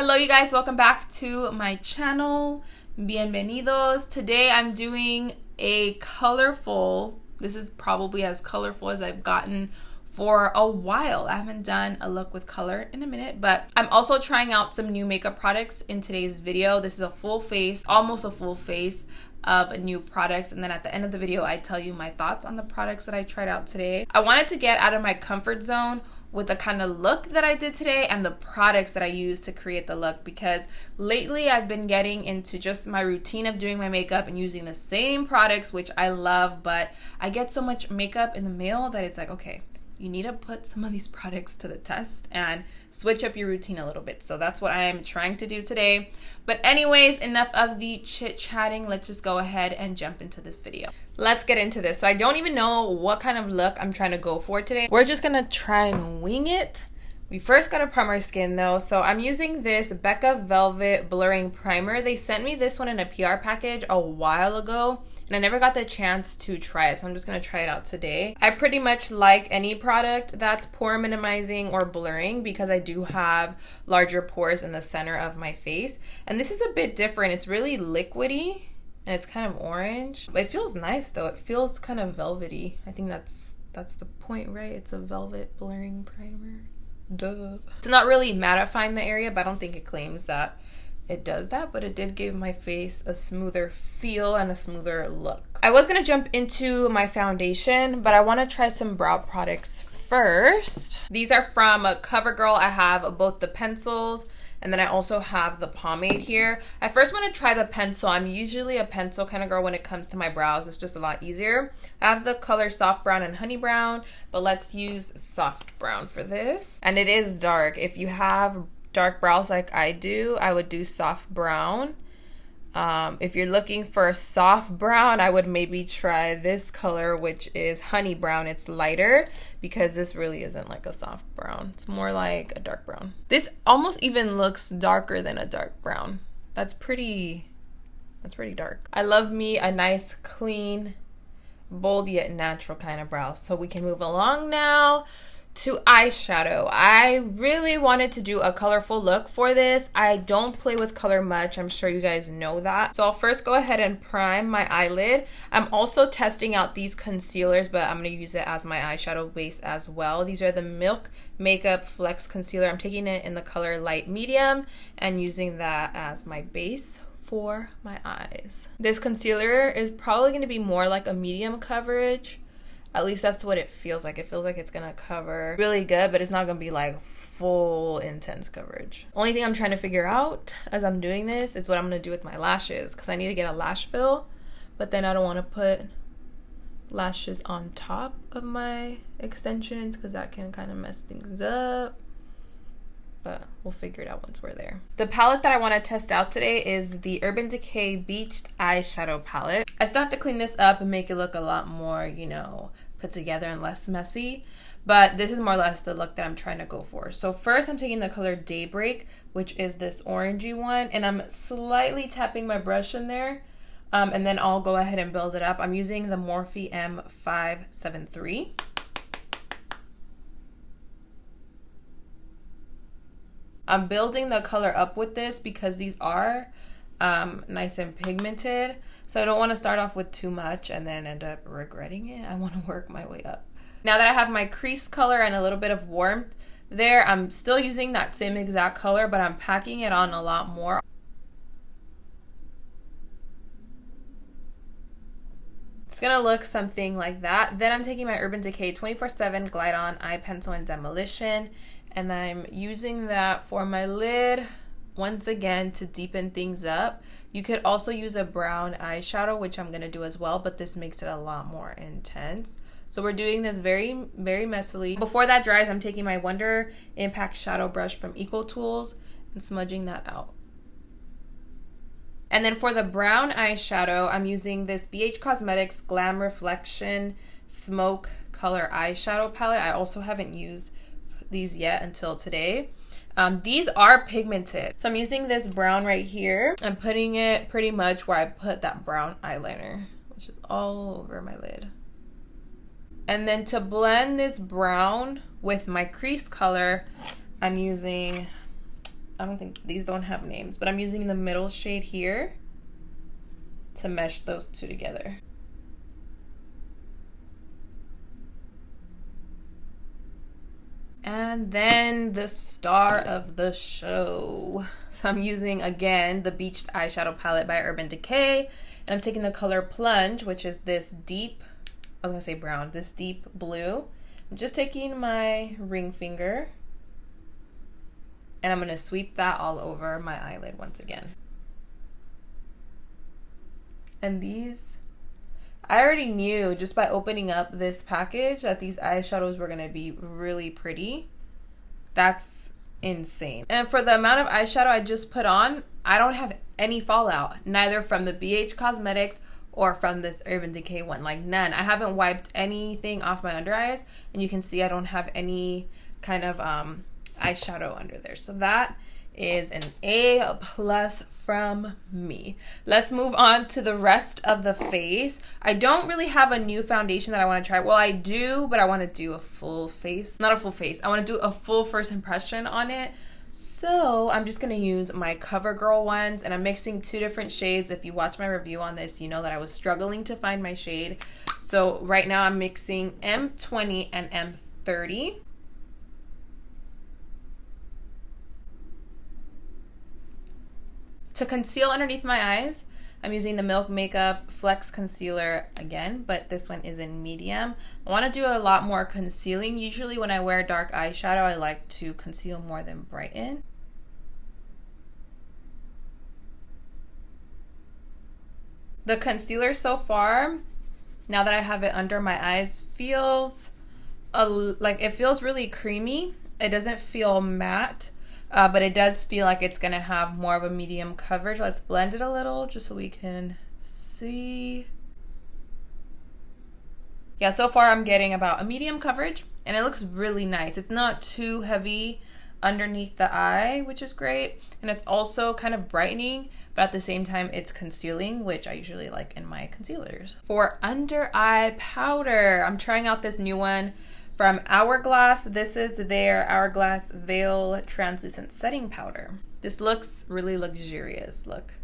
Hello you guys, welcome back to my channel. Bienvenidos. Today I'm doing a colorful, this is probably as colorful as I've gotten for a while. I haven't done a look with color in a minute, but I'm also trying out some new makeup products in today's video. This is a full face, almost a full face of new products, and then at the end of the video I tell you my thoughts on the products that I tried out today. I wanted to get out of my comfort zone with the kind of look that I did today and the products that I used to create the look, because lately I've been getting into just my routine of doing my makeup and using the same products, which I love, but I get so much makeup in the mail that it's like, okay, you need to put some of these products to the test and switch up your routine a little bit. So that's what I'm trying to do today. But anyways, enough of the chit-chatting. Let's just go ahead and jump into this video. Let's get into this. So I don't even know what kind of look I'm trying to go for today. We're just gonna try and wing it. We first gotta prime our skin though. So I'm using this Becca Velvet Blurring Primer. They sent me this one in a PR package a while ago, and I never got the chance to try it, so I'm just gonna try it out today. I pretty much like any product that's pore minimizing or blurring because I do have larger pores in the center of my face. And this is a bit different. It's really liquidy and it's kind of orange. It feels nice though. It feels kind of velvety. I think that's the point, right? It's a velvet blurring primer. Duh. It's not really mattifying the area, but I don't think it claims that it does that, but it did give my face a smoother feel and a smoother look. I was gonna jump into my foundation, but I wanna try some brow products first. These are from Covergirl. I have both the pencils and then I also have the pomade here. I first wanna try the pencil. I'm usually a pencil kind of girl when it comes to my brows. It's just a lot easier. I have the color soft brown and honey brown, but let's use soft brown for this. And it is dark. If you have dark brows like I do, I would do soft brown. If you're looking for a soft brown, I would maybe try this color, which is honey brown. It's lighter because this really isn't like a soft brown. It's more like a dark brown. This almost even looks darker than a dark brown. That's pretty dark. I love me a nice, clean, bold yet natural kind of brow. So we can move along now to eyeshadow. I really wanted to do a colorful look for this. I don't play with color much. I'm sure you guys know that. So I'll first go ahead and prime my eyelid. I'm also testing out these concealers, but I'm going to use it as my eyeshadow base as well. These are the Milk Makeup Flex Concealer. I'm taking it in the color light medium and using that as my base for my eyes. This concealer is probably going to be more like a medium coverage. At least that's what it feels like. It feels like it's gonna cover really good, but it's not gonna be like full intense coverage. Only thing I'm trying to figure out as I'm doing this is what I'm gonna do with my lashes, because I need to get a lash fill, but then I don't want to put lashes on top of my extensions because that can kind of mess things up. But we'll figure it out once we're there. The palette that I want to test out today is the Urban Decay Beached Eyeshadow Palette. I still have to clean this up and make it look a lot more, you know, put together and less messy. But this is more or less the look that I'm trying to go for. So first I'm taking the color Daybreak, which is this orangey one, and I'm slightly tapping my brush in there. And then I'll go ahead and build it up. I'm using the Morphe M573. I'm building the color up with this because these are nice and pigmented. So I don't want to start off with too much and then end up regretting it. I want to work my way up. Now that I have my crease color and a little bit of warmth there, I'm still using that same exact color, but I'm packing it on a lot more. It's gonna look something like that. Then I'm taking my Urban Decay 24/7 Glide On Eye Pencil in Demolition, and I'm using that for my lid once again to deepen things up. You could also use a brown eyeshadow, which I'm gonna do as well, but this makes it a lot more intense. So we're doing this very, very messily. Before that dries, I'm taking my Wonder Impact Shadow Brush from Eco Tools and smudging that out. And then for the brown eyeshadow, I'm using this BH Cosmetics Glam Reflection Smoke Color Eyeshadow Palette. I also haven't used these yet until today. These are pigmented. So I'm using this brown right here. I'm putting it pretty much where I put that brown eyeliner, which is all over my lid. And then to blend this brown with my crease color, I'm using I don't think these don't have names, but I'm using the middle shade here to mesh those two together. And then the star of the show. So I'm using, again, the Beached Eyeshadow Palette by Urban Decay. And I'm taking the color Plunge, which is this deep, I was gonna say brown, this deep blue. I'm just taking my ring finger and I'm gonna sweep that all over my eyelid once again. And these, I already knew just by opening up this package that these eyeshadows were gonna be really pretty. That's insane. And for the amount of eyeshadow I just put on, I don't have any fallout, neither from the BH Cosmetics or from this Urban Decay one, like none. I haven't wiped anything off my under eyes, and you can see I don't have any kind of eyeshadow under there. So that is an A+ from me. Let's move on to the rest of the face. I don't really have a new foundation that I want to try. Well, I do, but I want to do a full face. Not a full face. I want to do a full first impression on it. So I'm just going to use my Covergirl ones, and I'm mixing two different shades. If you watch my review on this, you know that I was struggling to find my shade. So right now I'm mixing M20 and M30. To conceal underneath my eyes, I'm using the Milk Makeup Flex Concealer again, but this one is in medium. I want to do a lot more concealing. Usually when I wear dark eyeshadow, I like to conceal more than brighten. The concealer so far, now that I have it under my eyes, feels like it feels really creamy. It doesn't feel matte. But it does feel like it's going to have more of a medium coverage. Let's blend it a little just so we can see. Yeah, so far I'm getting about a medium coverage, and it looks really nice. It's not too heavy underneath the eye, which is great. And it's also kind of brightening, but at the same time it's concealing, which I usually like in my concealers. For under eye powder, I'm trying out this new one from Hourglass. This is their Hourglass Veil Translucent Setting Powder. This looks really luxurious. Look,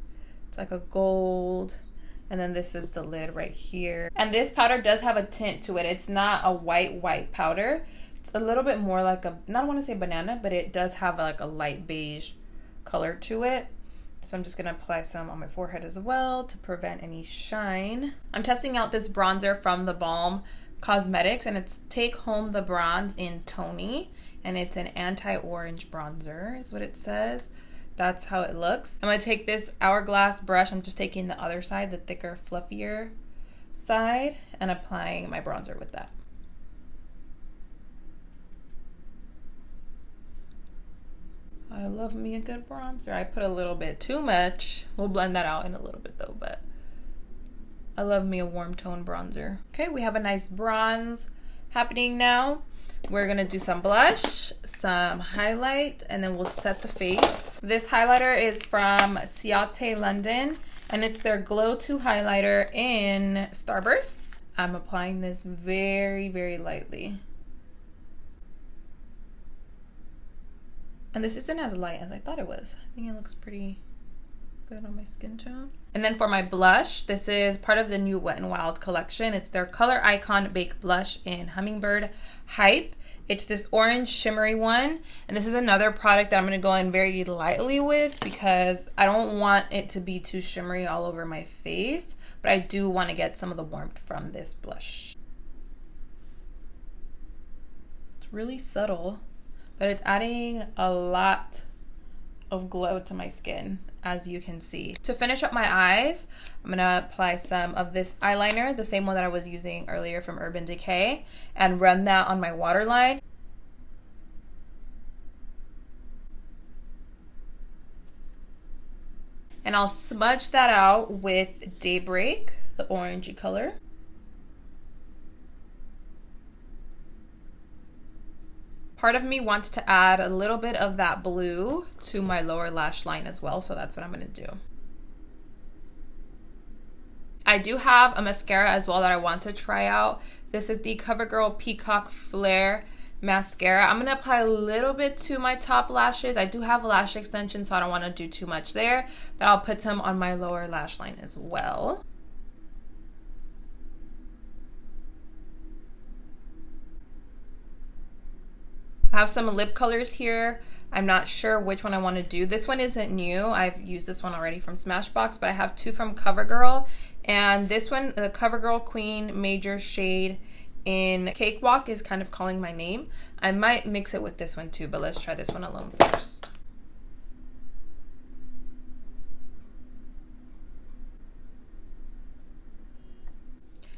it's like a gold. And then this is the lid right here. And this powder does have a tint to it. It's not a white powder. It's a little bit more like a, not want to say banana, but it does have like a light beige color to it. So I'm just gonna apply some on my forehead as well to prevent any shine. I'm testing out this bronzer from the Balm Cosmetics, and it's Take Home the Bronze in Toni, and it's an anti-orange bronzer is what it says. That's how it looks. I'm gonna take this Hourglass brush. I'm just taking the other side, the thicker, fluffier side, and applying my bronzer with that. I love me a good bronzer. I put a little bit too much. We'll blend that out in a little bit though, but I love me a warm tone bronzer. Okay, we have a nice bronze happening now. We're gonna do some blush, some highlight, and then we'll set the face. This highlighter is from Ciate London, and it's their Glow 2 highlighter in Starburst. I'm applying this very, very lightly. And this isn't as light as I thought it was. I think it looks pretty good on my skin tone. And then for my blush, this is part of the new Wet n Wild collection. It's their Color Icon Baked Blush in Hummingbird Hype. It's this orange shimmery one. And this is another product that I'm going to go in very lightly with because I don't want it to be too shimmery all over my face. But I do want to get some of the warmth from this blush. It's really subtle, but it's adding a lot of glow to my skin, as you can see. To finish up my eyes, I'm gonna apply some of this eyeliner, the same one that I was using earlier from Urban Decay, and run that on my waterline. And I'll smudge that out with Daybreak, the orangey color. Part of me wants to add a little bit of that blue to my lower lash line as well, so that's what I'm gonna do. I do have a mascara as well that I want to try out. This is the CoverGirl Peacock Flare mascara. I'm going to apply a little bit to my top lashes. I do have lash extensions, so I don't want to do too much there, but I'll put some on my lower lash line as well. I have some lip colors here. I'm not sure which one I want to do. This one isn't new. I've used this one already from Smashbox, but I have two from Covergirl. And this one, the Covergirl Queen Major shade in Cakewalk, is kind of calling my name. I might mix it with this one too, but let's try this one alone first.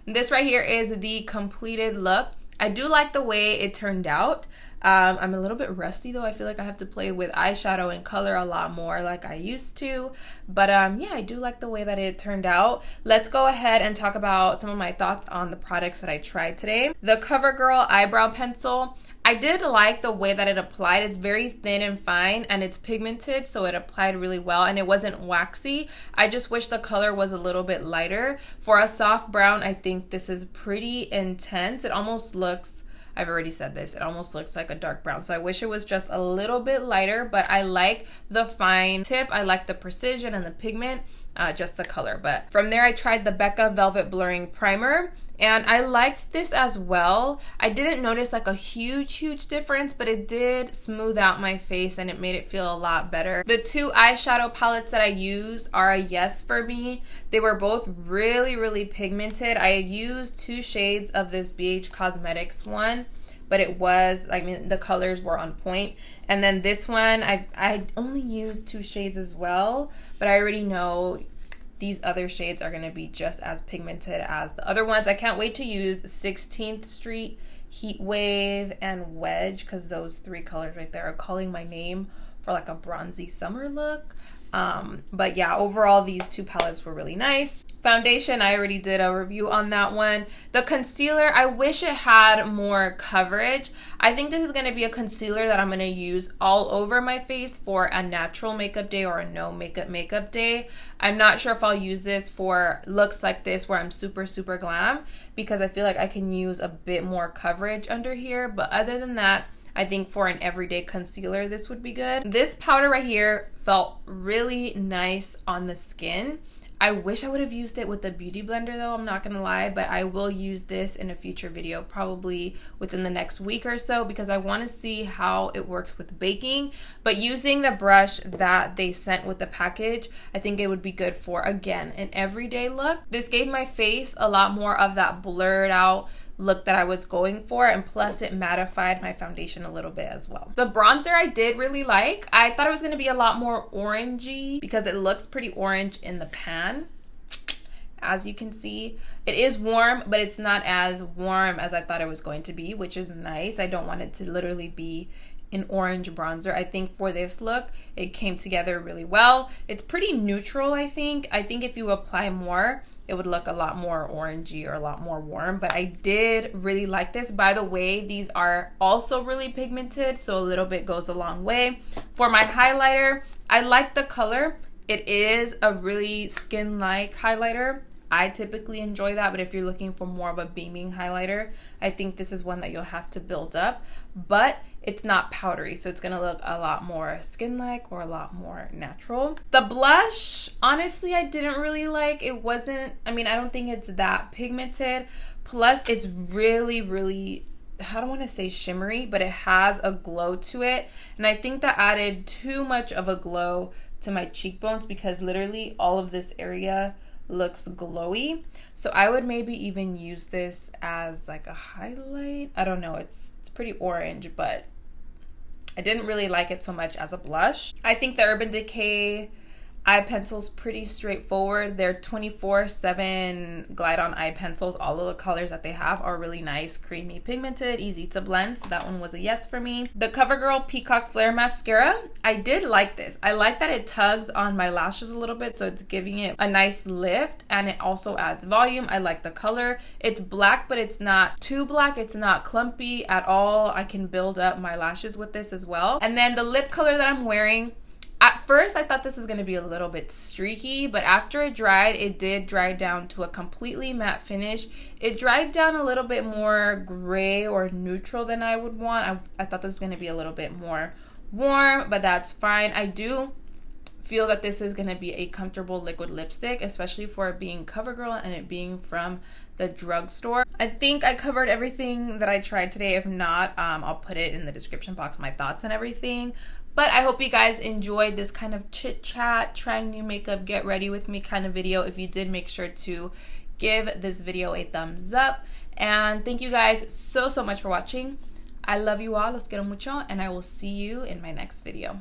This right here is the completed look. I do like the way it turned out. I'm a little bit rusty though. I feel like I have to play with eyeshadow and color a lot more like I used to. But yeah, I do like the way that it turned out. Let's go ahead and talk about some of my thoughts on the products that I tried today. The Covergirl eyebrow pencil. I did like the way that it applied. It's very thin and fine and it's pigmented, so it applied really well and it wasn't waxy. I just wish the color was a little bit lighter. For a soft brown, I think this is pretty intense. It almost looks, I've already said this, it almost looks like a dark brown. So I wish it was just a little bit lighter, but I like the fine tip. I like the precision and the pigment, just the color. But from there, I tried the Becca Velvet Blurring Primer. And I liked this as well. I didn't notice like a huge difference, but it did smooth out my face and it made it feel a lot better. The two eyeshadow palettes that I used are a yes for me. They were both really pigmented. I used two shades of this BH Cosmetics one, but it was, I mean, the colors were on point. And then this one, I only used two shades as well, but I already know these other shades are going to be just as pigmented as the other ones. I can't wait to use 16th Street, Heat Wave, and Wedge, because those three colors right there are calling my name for like a bronzy summer look. But yeah, overall these two palettes were really nice. Foundation, I already did a review on that one. The concealer, I wish it had more coverage. I think this is going to be a concealer that I'm going to use all over my face for a natural makeup day or a no makeup day. I'm not sure if I'll use this for looks like this where I'm super glam, because I feel like I can use a bit more coverage under here. But other than that, I think for an everyday concealer, this would be good. This powder right here felt really nice on the skin. I wish I would have used it with the Beauty Blender though, I'm not gonna lie, but I will use this in a future video, probably within the next week or so, because I wanna see how it works with baking. But using the brush that they sent with the package, I think it would be good for, again, an everyday look. This gave my face a lot more of that blurred out look that I was going for, and plus it mattified my foundation a little bit as well. The bronzer I did really like. I thought it was going to be a lot more orangey because it looks pretty orange in the pan. As you can see, it is warm, but it's not as warm as I thought it was going to be, which is nice. I don't want it to literally be an orange bronzer. I think for this look, it came together really well. It's pretty neutral, I think. I think if you apply more, it would look a lot more orangey or a lot more warm, but I did really like this. By the way, these are also really pigmented, so a little bit goes a long way. For my highlighter, I like the color. It is a really skin-like highlighter. I typically enjoy that, but if you're looking for more of a beaming highlighter, I think this is one that you'll have to build up, but it's not powdery, so it's gonna look a lot more skin-like or a lot more natural. The blush, honestly, I didn't really like. It wasn't, I mean, I don't think it's that pigmented, plus it's really, I don't want to say shimmery, but it has a glow to it, and I think that added too much of a glow to my cheekbones because literally all of this area looks glowy. So I would maybe even use this as like a highlight. I don't know, it's pretty orange, but I didn't really like it so much as a blush. I think the Urban Decay eye pencil's pretty straightforward. They're 24/7 glide on eye pencils. All of the colors that they have are really nice, creamy, pigmented, easy to blend. So that one was a yes for me. The CoverGirl Peacock Flare Mascara, I did like this. I like that it tugs on my lashes a little bit, so it's giving it a nice lift, and it also adds volume. I like the color. It's black, but it's not too black. It's not clumpy at all. I can build up my lashes with this as well. And then the lip color that I'm wearing At first, I thought this was going to be a little bit streaky, but after it dried, it did dry down to a completely matte finish. It dried down a little bit more gray or neutral than I would want. I thought this was going to be a little bit more warm, but that's fine. I do feel that this is going to be a comfortable liquid lipstick, especially for it being CoverGirl and it being from the drugstore. I think I covered everything that I tried today. If not, I'll put it in the description box, my thoughts and everything. But I hope you guys enjoyed this kind of chit chat, trying new makeup, get ready with me kind of video. If you did, make sure to give this video a thumbs up. And thank you guys so much for watching. I love you all, los quiero mucho, and I will see you in my next video.